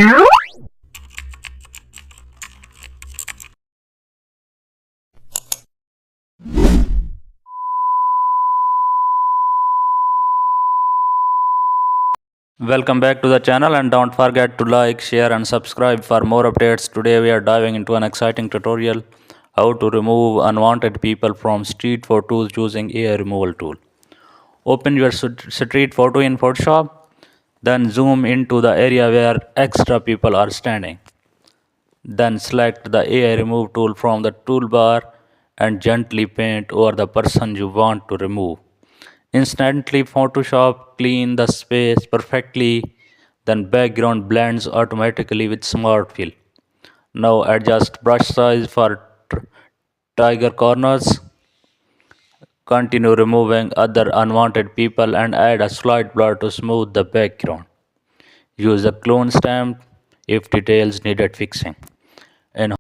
Welcome back to the channel, and don't forget to like, share and subscribe for more updates. Today we are diving into an exciting tutorial how to remove unwanted people from street photos using AI removal tool. Open your street photo in Photoshop, then zoom into the area where extra people are standing. Then select the AI remove tool from the toolbar and gently paint over the person you want to remove. Instantly Photoshop clean the space perfectly, then background blends automatically with smart fill. Now adjust brush size for tiger corners. Continue removing other unwanted people and add a slight blur to smooth the background. Use a clone stamp if details needed fixing. In